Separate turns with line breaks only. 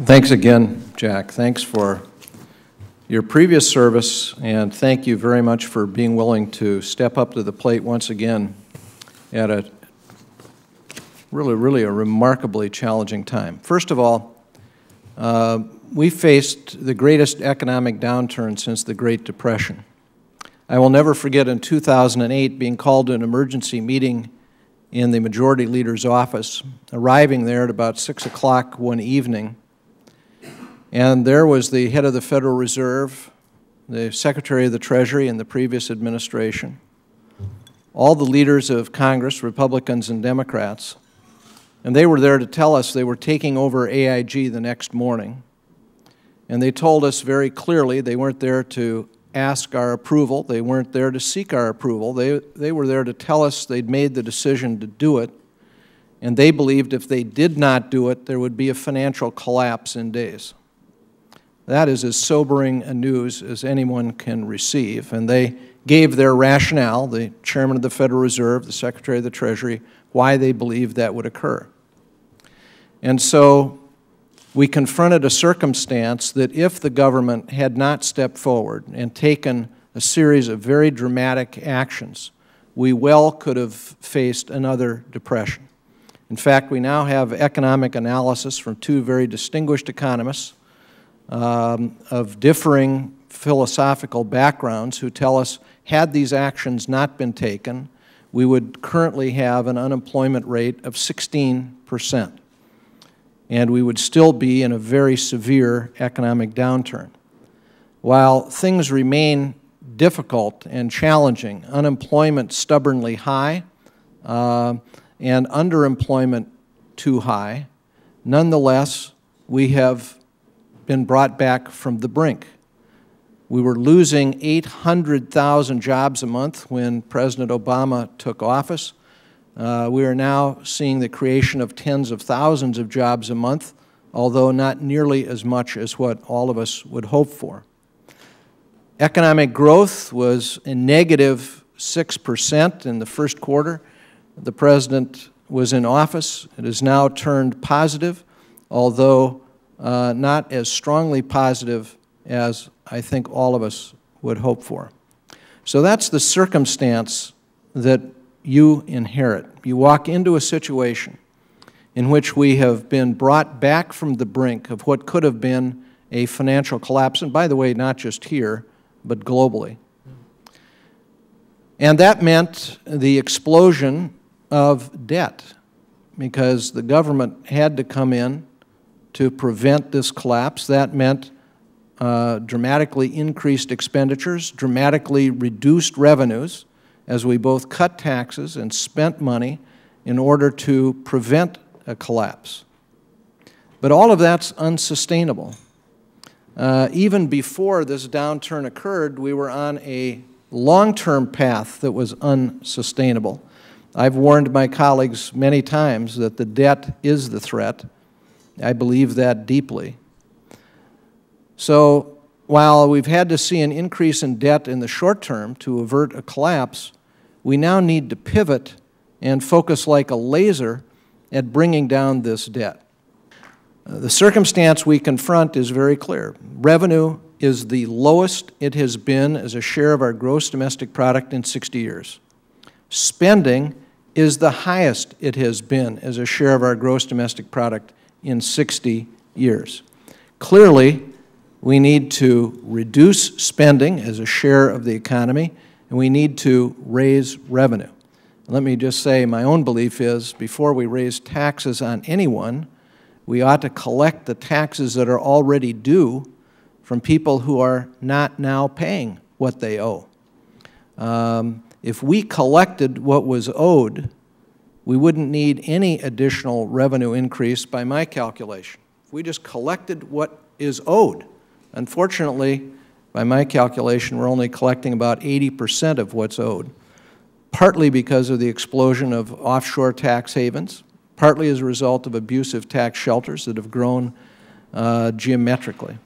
Thanks again, Jack. Thanks for your previous service, and thank you very much for being willing to step up to the plate once again at a really a remarkably challenging time. First of all, we faced the greatest economic downturn since the Great Depression. I will never forget in 2008 being called to an emergency meeting in the Majority Leader's office, arriving there at about 6 o'clock one evening, and there was the head of the Federal Reserve, the Secretary of the Treasury in the previous administration, all the leaders of Congress, Republicans and Democrats, and they were there to tell us they were taking over AIG the next morning. And they told us very clearly they weren't there to ask our approval, they weren't there to seek our approval, they were there to tell us they'd made the decision to do it, and they believed if they did not do it, there would be a financial collapse in days. That is as sobering a news as anyone can receive, and they gave their rationale, the Chairman of the Federal Reserve, the Secretary of the Treasury, why they believed that would occur. And so we confronted a circumstance that if the government had not stepped forward and taken a series of very dramatic actions, we well could have faced another depression. In fact, we now have economic analysis from two very distinguished economists of differing philosophical backgrounds who tell us had these actions not been taken, we would currently have an unemployment rate of 16%, and we would still be in a very severe economic downturn. While things remain difficult and challenging, unemployment stubbornly high, and underemployment too high, nonetheless, we have been brought back from the brink. We were losing 800,000 jobs a month when President Obama took office. We are now seeing the creation of tens of thousands of jobs a month, although not nearly as much as what all of us would hope for. Economic growth was a negative 6% in the first quarter. The President was in office. It has now turned positive, although not as strongly positive as I think all of us would hope for. So that's the circumstance that you inherit. You walk into a situation in which we have been brought back from the brink of what could have been a financial collapse, and by the way, not just here, but globally. And that meant the explosion of debt, because the government had to come in to prevent this collapse. That meant dramatically increased expenditures, dramatically reduced revenues, as we both cut taxes and spent money in order to prevent a collapse. But all of that's unsustainable. Even before this downturn occurred, we were on a long-term path that was unsustainable. I've warned my colleagues many times that the debt is the threat. I believe that deeply. So while we've had to see an increase in debt in the short term to avert a collapse, we now need to pivot and focus like a laser at bringing down this debt. The circumstance we confront is very clear. Revenue is the lowest it has been as a share of our gross domestic product in 60 years. Spending is the highest it has been as a share of our gross domestic product in 60 years. Clearly, we need to reduce spending as a share of the economy, and we need to raise revenue. Let me just say, my own belief is, before we raise taxes on anyone, we ought to collect the taxes that are already due from people who are not now paying what they owe. If we collected what was owed, we wouldn't need any additional revenue increase by my calculation. If we just collected what is owed. Unfortunately, by my calculation, we're only collecting about 80% of what's owed, partly because of the explosion of offshore tax havens, partly as a result of abusive tax shelters that have grown geometrically.